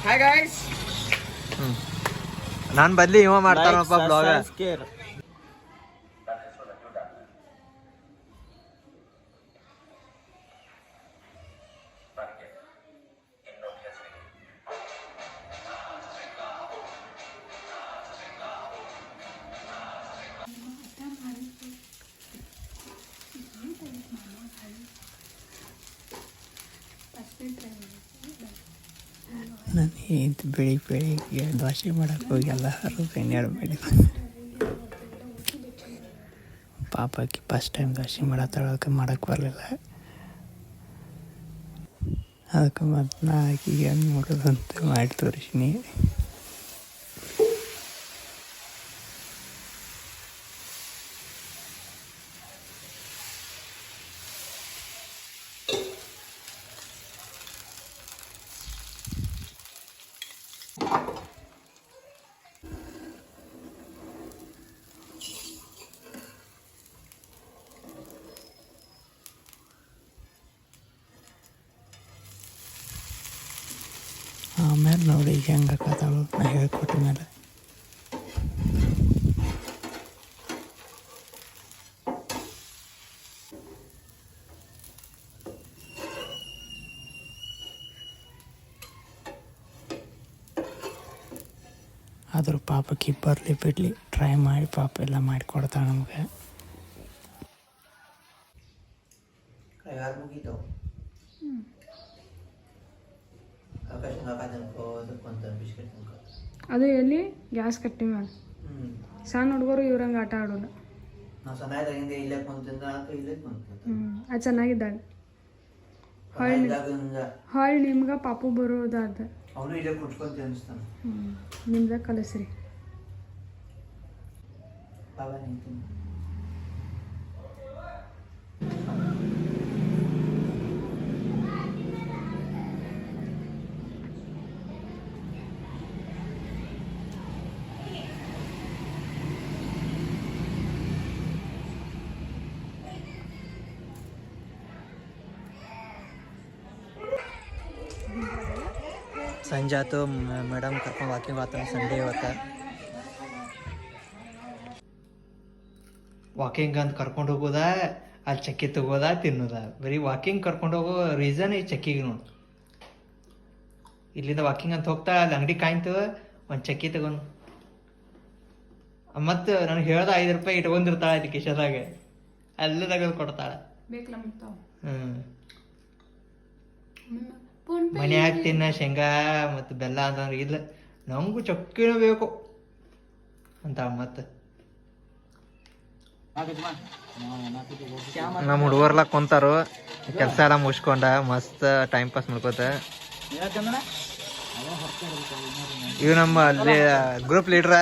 Hi guys. ನಾನು ಬದ್ಲಿ ಇವ ಮಾಡ್ತಾನಪ್ಪ ಬ್ಲಾಗ. ನಾನು ಇದು ಬೆಳಿಗ್ಗೆ ದೋಸೆ ಮಾಡೋಕೆ ಹೋಗಿ ಎಲ್ಲ ಹರಿದು ಮಾಡಿ ಪಾಪಕ್ಕೆ ಫಸ್ಟ್ ಟೈಮ್ ದೋಸೆ ಮಾಡತ್ತಳಕ್ಕೆ ಮಾಡೋಕ್ಕೆ ಬರಲಿಲ್ಲ. ಅದಕ್ಕೆ ಮತ್ತು ನಾ ಆಕಿಗೆ ಏನು ಮಾಡೋದಂತ ಮಾಡಿ ತೋರಿಸಿನಿ. ಆಮೇಲೆ ನೋಡಿ ಹೆಂಗೆ ಆಕತ್ತಾಳು ನಾ ಹೇಳ್ಕೊಟ್ಟ ಮೇಲೆ. ಆದರೂ ಪಾಪಕ್ಕೆ ಬರಲಿ ಬಿಡಲಿ ಟ್ರೈ ಮಾಡಿ ಪಾಪ ಎಲ್ಲ ಮಾಡಿಕೊಡ್ತಾಳೆ ನಮಗೆ. ಅದು ಎಲ್ಲಿ ಗ್ಯಾಸ್ ಕಟ್ಟಿ ಮೇಲೆ ಸಣ್ಣ ಹುಡುಗರು ಇವ್ರಂಗೆ ಆಟ ಆಡೋಲ್ಲ. ಅದು ಚೆನ್ನಾಗಿದ್ದಾಗ ಹೊಳ್ ನಿಮ್ಗೆ ಪಾಪು ಬರೋದಾದ ನಿಮ್ದಾಗ ಕಲಿಸ್ರಿ. ಸಂಜೆ ಆಯ್ತು, ಮೇಡಮ್ ಕರ್ಕೊಂಡು ವಾಕಿಂಗ್ ಆತ. ಸಂಡೇ ಇವತ್ತು ವಾಕಿಂಗ್ ಅಂತ ಕರ್ಕೊಂಡು ಹೋಗೋದ, ಅಲ್ಲಿ ಚಕ್ಕಿ ತಗೋದ, ತಿನ್ನೋದ. ಬರೀ ವಾಕಿಂಗ್ ಕರ್ಕೊಂಡು ಹೋಗೋ ರೀಸನ್ ಈ ಚಕ್ಕಿಗೆ ನೋಡು. ಇಲ್ಲಿಂದ ವಾಕಿಂಗ್ ಅಂತ ಹೋಗ್ತಾ ಅಲ್ಲಿ ಅಂಗಡಿ ಕಾಯ್ತು ಒಂದು ಚಕ್ಕಿ ತಗೊಂಡು ಮತ್ತು ನನಗೆ ಹೇಳ್ದ 5 ರೂಪಾಯಿ ಇಟ್ಕೊಂಡಿರ್ತಾಳೆ ಅಲ್ಲಿ ಕಿಶದಾಗ, ಅಲ್ಲೇ ತೆಗೆದು ಕೊಡ್ತಾಳೆ. ಮನ್ಯಾಗ ತಿನ್ನ ಶೇಂಗಾ ಮತ್ತು ಬೆಲ್ಲ ಅಂತಂದ್ರೆ ಇಲ್ಲ, ನಮಗೂ ಚಕ್ಕಿನೂ ಬೇಕು ಅಂತ. ಮತ್ತು ನಮ್ಮ ಹುಡುಗರ್ಲ ಕುಂತಾರು, ಕೆಲಸ ಎಲ್ಲ ಮುಗಿಸ್ಕೊಂಡ ಮಸ್ತ್ ಟೈಮ್ ಪಾಸ್ ಮಾಡ್ಕೋತ. ಇವ್ ನಮ್ಮ ಅಲ್ಲಿ ಗ್ರೂಪ್ ಲೀಡ್ರ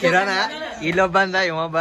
ಕಿರಣ, ಇಲ್ಲೊಬ್ಬ ಅಂದ ಇವೊಬ್ಬ.